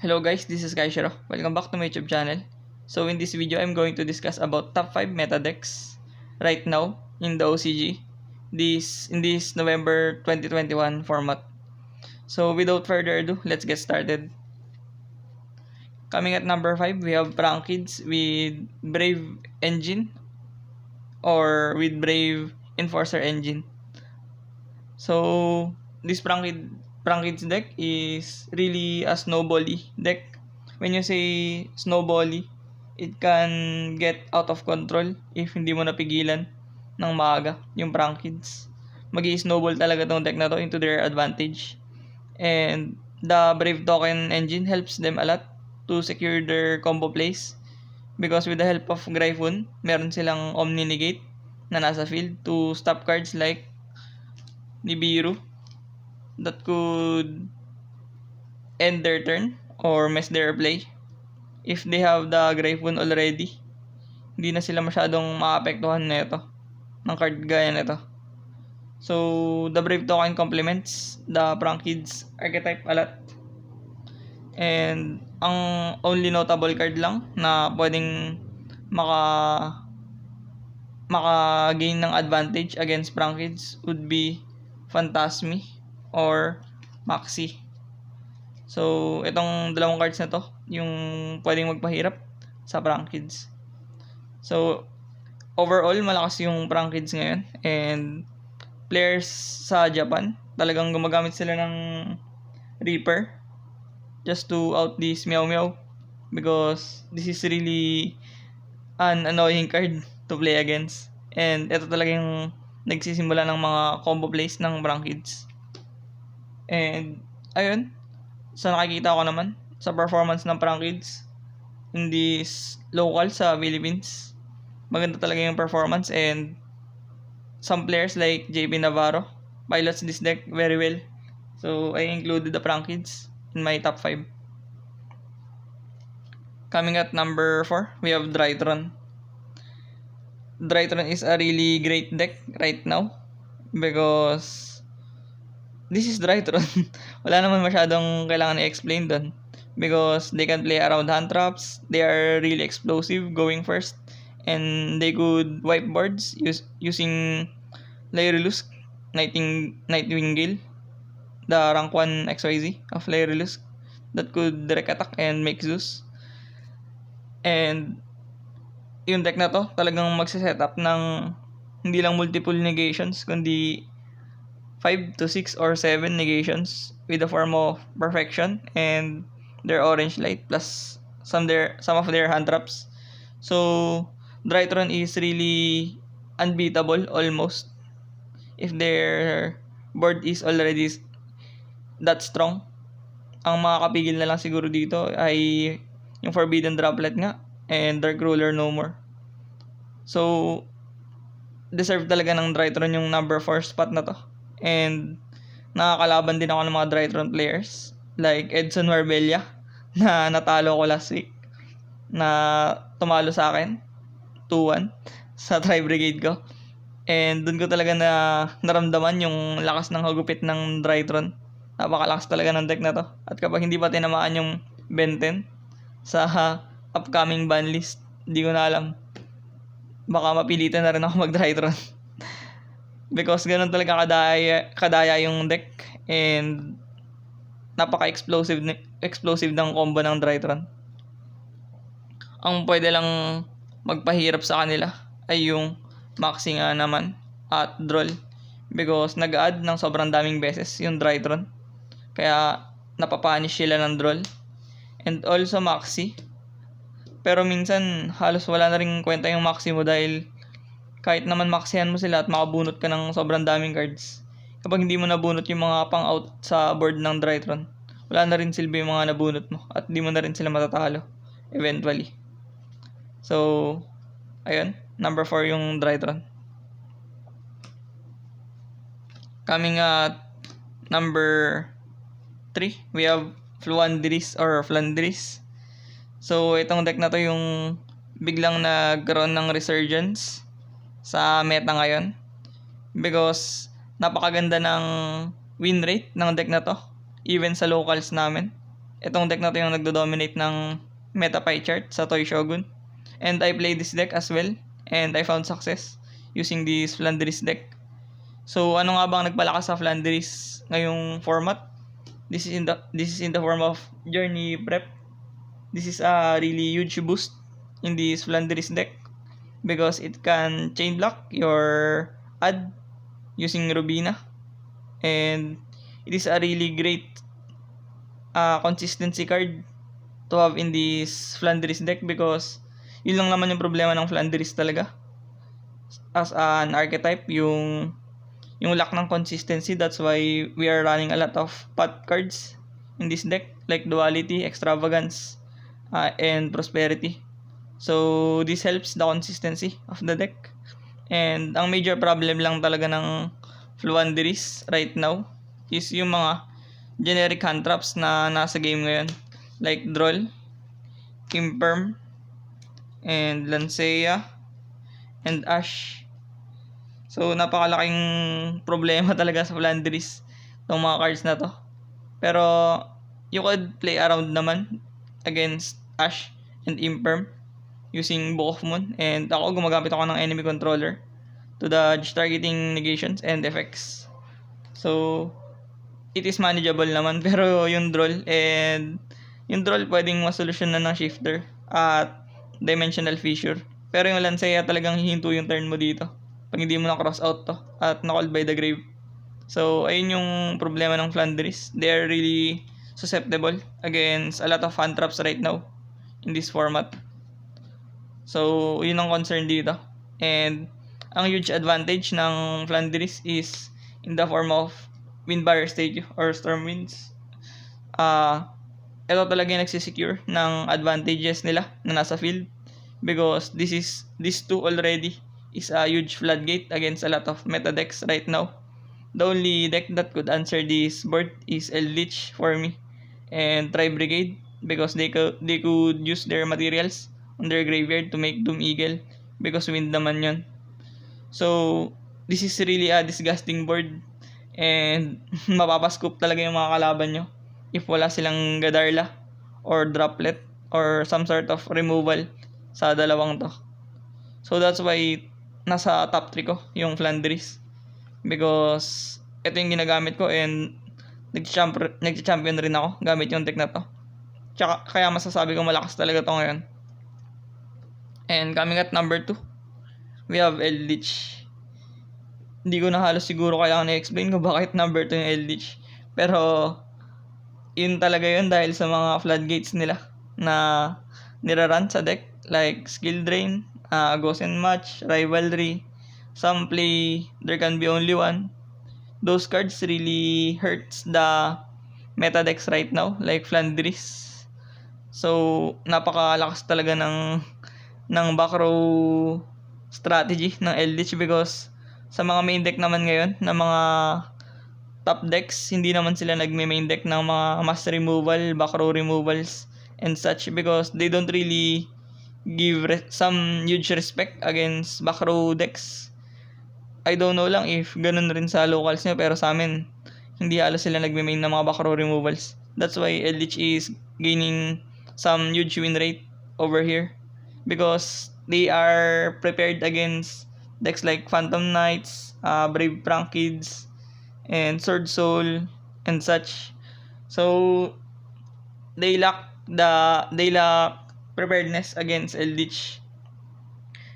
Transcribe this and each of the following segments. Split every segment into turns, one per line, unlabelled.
Hello guys, this is Kaishiro. Welcome back to my YouTube channel. So in this video, I'm going to discuss about top 5 meta decks right now in the OCG in this November 2021 format. So without further ado, let's get started. Coming at number 5, we have Prankids with Brave Engine or with Brave Enforcer Engine. So this Prankids deck is really a snowbally deck. When you say snowbally, it can get out of control if hindi mo napigilan ng maaga yung Prankids. Mag-i-snowball talaga tong deck na to into their advantage. And the Brave Token engine helps them a lot to secure their combo plays because with the help of Gryphon, meron silang Omni Negate na nasa field to stop cards like Nibiru that could end their turn or mess their play. If they have the Gryphon already, hindi na sila masyadong maapektuhan nito ng card gaya nito. So, the Brave Token complements the Prankids archetype a lot. And ang only notable card lang na pwedeng maka-gain ng advantage against Prankids would be Phantasmi or Maxi. So, itong dalawang cards na to, yung pwedeng magpahirap sa Prankids. So, overall, malakas yung Prankids ngayon. And players sa Japan, talagang gumagamit sila ng Reaper just to out this Meow Meow because this is really an annoying card to play against. And ito talaga yung nagsisimula ng mga combo plays ng Prankids. And ayun, sa nakikita ko naman sa performance ng Prankids in this local sa Philippines, maganda talaga yung performance. And some players like JP Navarro pilots this deck very well. So I included the Prankids in my top 5. Coming at number 4, we have Drytron. Drytron is a really great deck right now because this is Drytron. Wala naman masyadong kailangan i-explain doon because they can play around hand traps. They are really explosive going first and they could wipe boards using Lyrilusk, Nightwingale, the rank 1 XYZ of Lyrilusk that could direct attack and make Zeus. And yung deck na to talagang magse-setup ng hindi lang multiple negations kundi 5 to 6 or 7 negations with the form of perfection and their orange light plus some of their hand traps. So Drytron is really unbeatable almost if their board is already that strong. Ang makakapigil na lang siguro dito ay yung Forbidden Droplet nga and Dark Ruler No More. So deserve talaga ng Drytron yung number 4 spot na to. And nakakalaban din ako ng mga Drytron players like Edson Marbella na natalo ko last week, na tumalo sa akin 2-1 sa Tri Brigade ko. And dun ko talaga na naramdaman yung lakas ng hagupit ng Drytron. Napakalakas talaga ng deck na to. At kapag hindi pa tinamaan yung Benten sa upcoming ban list, hindi ko na alam, baka mapilitan na rin ako mag-Drytron. Because ganun talaga kadaya yung deck and napaka-explosive ng combo ng Drytron. Ang pwede lang magpahirap sa kanila ay yung Maxi nga naman at Droll because nag-add ng sobrang daming beses yung Drytron. Kaya napapanish sila ng Droll and also Maxi. Pero minsan halos wala na rin kwenta yung Maxi mo dahil kahit naman maxihan mo sila at makabunot ka ng sobrang daming cards, kapag hindi mo nabunot yung mga pang-out sa board ng Drytron, wala na rin silbi yung mga nabunot mo at di mo na rin sila matatalo eventually. So, ayun, number 4 yung Drytron. Coming at number 3, we have Flandris. So, itong deck na to yung biglang nagkaroon ng resurgence sa meta ngayon because napakaganda ng win rate ng deck na to even sa locals namin. Itong deck na to yung nagdo-dominate ng meta pie chart sa Toy Shogun. And I played this deck as well. And I found success using this Flandris deck. So ano nga bang nagpalakas sa Flandris ngayong format? This is in the form of Journey Prep. This is a really huge boost in this Flandris deck because it can chain block your ad using Rubina, and it is a really great consistency card to have in this Flandris deck because yun lang naman yung problema ng Flandris talaga as an archetype, yung lack ng consistency. That's why we are running a lot of pot cards in this deck like Duality, Extravagance, and Prosperity. So this helps the consistency of the deck. And ang major problem lang talaga ng Fluanderis right now is yung mga generic hand traps na nasa game ngayon, like Droll, Imperm, and Lancea, and Ash. So napakalaking problema talaga sa Flandris tong mga cards na to. Pero you could play around naman against Ash and Imperm using Book of Moon, and ako gumagamit ako ng enemy controller to dodge targeting negations and effects. So it is manageable naman. Pero yung Droll pwedeng masolusyon na ng shifter at dimensional fissure. Pero yung Lancea talagang hihinto yung turn mo dito pag hindi mo na cross out to at na-called by the grave. So ayun yung problema ng Flandris. They are really susceptible against a lot of hand traps right now in this format. So yun ang concern dito. And ang huge advantage ng Flandris is in the form of wind barrier stage or storm winds. Ito talaga yung nagsisecure ng advantages nila na nasa field because this two already is a huge floodgate against a lot of meta decks right now. The only deck that could answer this board is Eldritch for me and Tri Brigade because they could use their materials on their graveyard to make Doom Eagle because wind naman yun. So this is really a disgusting board and mapapascoop talaga yung mga kalaban nyo if wala silang Gadarla or Droplet or some sort of removal sa dalawang to. So that's why nasa top 3 ko yung Flandris because ito yung ginagamit ko and nag-champion rin ako gamit yung deck na to. Tsaka kaya masasabi ko malakas talaga to ngayon. And coming at number 2, we have Eldritch. Hindi ko na halos siguro kailangan i-explain ko bakit number 2 yung Eldritch. Pero yun talaga yun dahil sa mga floodgates nila na niraran sa deck like Skill Drain, Ghost and Match, Rivalry, some play There Can Be Only One. Those cards really hurts the meta decks right now like Flandris. So napakalakas talaga ng back row strategy ng Eldritch because sa mga main deck naman ngayon na mga top decks, hindi naman sila nagme-main deck ng mga mass removal, back row removals, and such because they don't really give some huge respect against back row decks. I don't know lang if ganun rin sa locals nyo, pero sa amin, hindi halos sila nagme-main ng mga back row removals. That's why Eldritch is gaining some huge win rate over here because they are prepared against decks like Phantom Knights, Brave Prank Kids, and Sword Soul, and such. So they lack preparedness against Eldritch.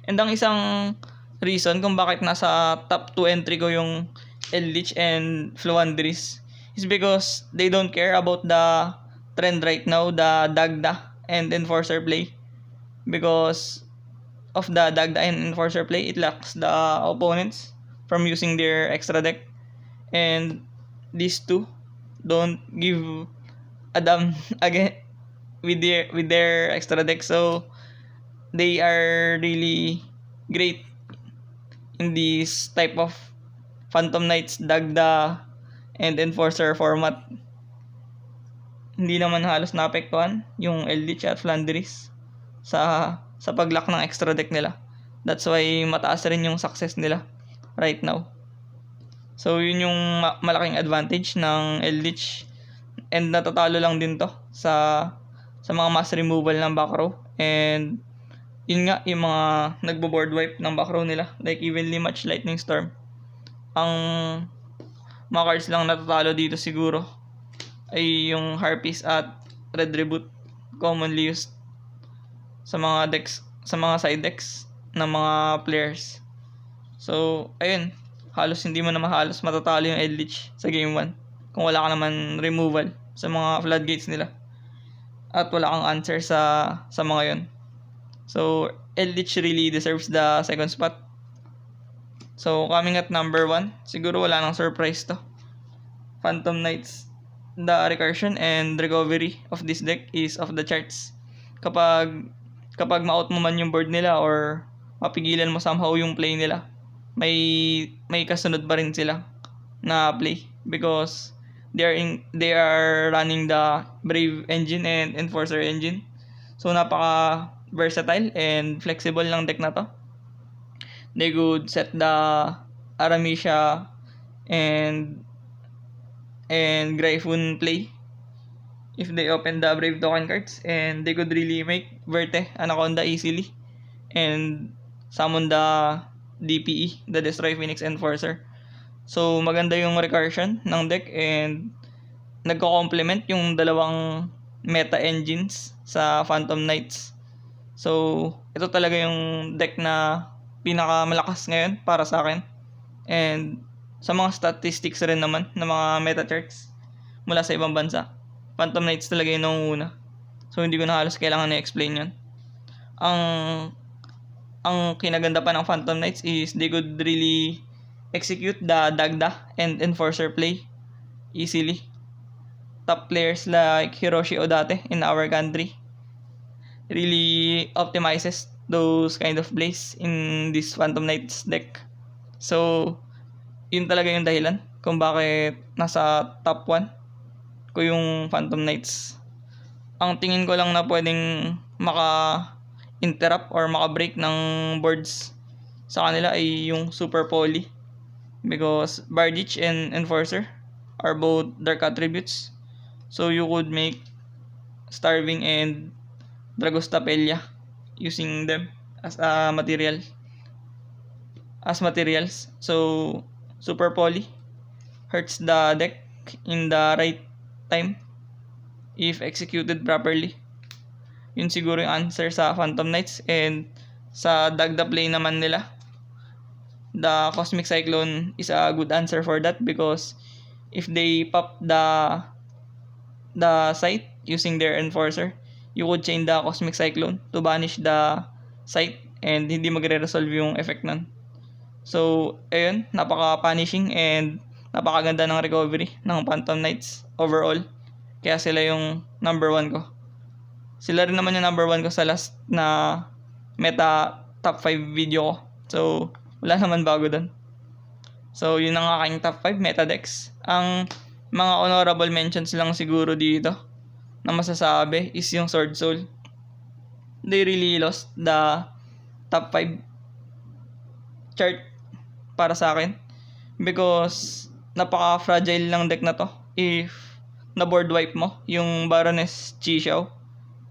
And ang isang reason kung bakit nasa top 2 entry ko yung Eldritch and Fluanderis is because they don't care about the trend right now, the Dagda and Enforcer play. Because of the Dagda and Enforcer play, it locks the opponents from using their extra deck. And these two don't give a damn again with their extra deck. So they are really great in this type of Phantom Knights, Dagda, and Enforcer format. Hindi naman halos naapektuhan yung Eldritch at Flandris sa paglock ng extra deck nila. That's why mataas rin yung success nila right now. So yun yung malaking advantage ng Eldritch And natatalo lang din to sa mga mass removal ng back row. And yun nga, yung mga nagbo-board wipe ng back row nila, like Evenly Match, Lightning Storm. Ang mga cards lang natatalo dito siguro ay yung Harpies at Red Reboot, commonly used sa mga decks, sa mga side decks ng mga players. So, ayun, halos hindi mo na mahalos matatalo yung Eldritch sa game 1 kung wala ka naman removal sa mga floodgates nila at wala kang answer sa mga yon. So, Eldritch really deserves the second spot. So, coming at number 1, siguro wala nang surprise to. Phantom Knights. The recursion and recovery of this deck is off the charts. Kapag ma-out mo man yung board nila or mapigilan mo somehow yung play nila, may kasunod pa rin sila na play because they are running the Brave engine and Enforcer engine. So napaka versatile and flexible ng deck na to. They could set the Aramesia and Gryphon play if they open the Brave token cards, and they could really make Verte Anaconda easily and summon the DPE, the Destroy Phoenix Enforcer. So maganda yung recursion ng deck and nagko-complement yung dalawang meta engines sa Phantom Knights. So ito talaga yung deck na pinakamalakas ngayon para sa akin. And sa mga statistics rin naman ng mga meta charts mula sa ibang bansa, Phantom Knights talaga yung nangunguna. So hindi ko na halos kailangan na-explain yun. Ang kinaganda pa ng Phantom Knights is they could really execute the Dagda and Enforcer play easily. Top players like Hiroshi Odate in our country really optimizes those kind of plays in this Phantom Knights deck. So yun talaga yung dahilan kung bakit nasa top 1 ko yung Phantom Knights. Ang tingin ko lang na pwedeng maka-interrupt or maka-break ng boards sa kanila ay yung Super Poly, because Bardich and Enforcer are both dark attributes. So you could make Starving and Dragostapelia using them as a materials. So Super Poly hurts the deck in the right time if executed properly. Yun siguro yung answer sa Phantom Knights. And sa Dagda play naman nila, the Cosmic Cyclone is a good answer for that, because if they pop the site using their Enforcer, you could chain the Cosmic Cyclone to banish the site and hindi magre-resolve yung effect nun. So, ayun, napaka-punishing and napakaganda ng recovery ng Phantom Knights overall. Kaya sila yung number 1 ko. Sila rin naman yung number 1 ko sa last na meta top 5 video ko. So, wala naman bago dun. So, yun ang aking top 5 meta decks. Ang mga honorable mentions lang siguro dito na masasabi is yung Sword Soul. They really lost the top 5 chart para sa akin, because napaka-fragile lang deck na to if na-board wipe mo yung Baroness Chisao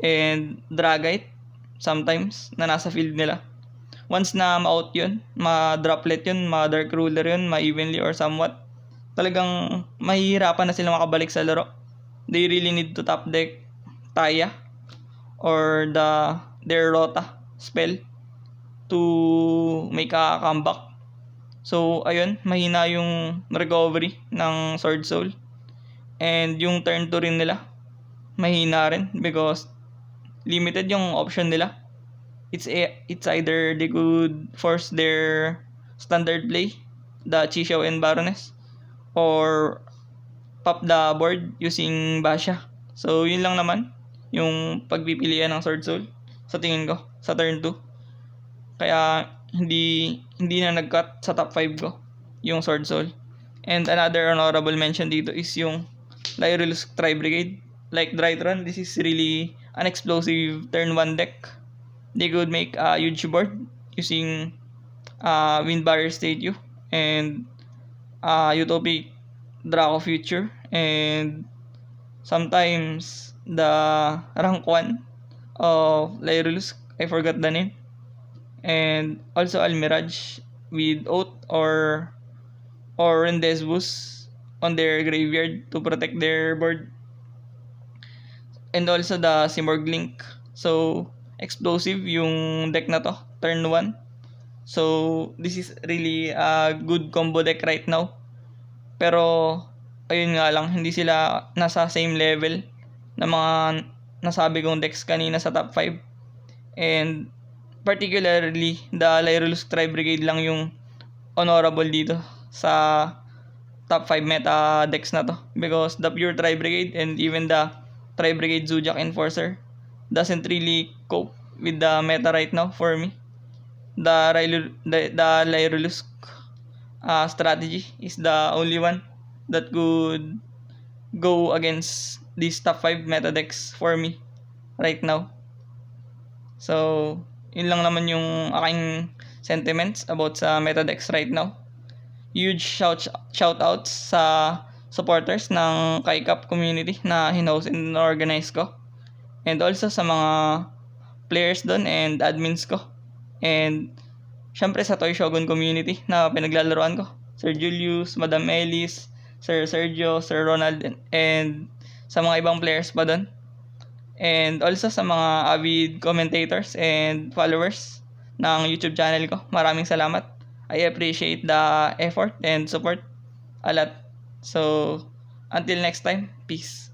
and Dragite sometimes na nasa field nila. Once na ma-out yun, ma-droplet yun, ma-dark ruler yun, ma-evenly or somewhat, talagang mahihirapan na sila makabalik sa laro. They really need to top deck Taya or their Rota spell to make a comeback. So ayun, mahina yung recovery ng Sword Soul. And yung turn 2 rin nila, mahina rin because limited yung option nila. It's either they could force their standard play, the Chisao and Baroness, or pop the board using Basha. So yun lang naman yung pagpipilian ng Sword Soul sa tingin ko sa turn 2. Kaya hindi na nag-cut sa top 5 ko yung Sword Soul. And another honorable mention dito is yung Lyrillus Tri-Brigade. Like Drytron, this is really an explosive turn 1 deck. They could make a huge board using Wind Barrier Statue and Utopic Draco Future and Sometimes the rank 1 of Lyrulus, I forgot the name. And also Almiraj with Oath or Rendezvous on their graveyard to protect their board. And also the Simorg Link. So, explosive yung deck na to, turn 1. So, this is really a good combo deck right now. Pero, ayun nga lang, hindi sila nasa same level na mga nasabi kong decks kanina sa top 5. And, particularly, the Lyrulus Tri-Brigade lang yung honorable dito sa top 5 meta decks na to. Because the pure Tri-Brigade and even the Tri-Brigade Zodiac Enforcer doesn't really cope with the meta right now for me. The Lyrulus strategy is the only one that could go against these top 5 meta decks for me right now. So, yun lang naman yung aking sentiments about sa meta decks right now. Huge shoutouts sa supporters ng Kaikap community na hinost and organize ko. And also sa mga players doon and admins ko. And syempre sa Toy Shogun community na pinaglalaroan ko. Sir Julius, Madam Ellis, Sir Sergio, Sir Ronald, and sa mga ibang players pa doon. And also sa mga avid commentators and followers ng YouTube channel ko. Maraming salamat. I appreciate the effort and support a lot. So, until next time, peace.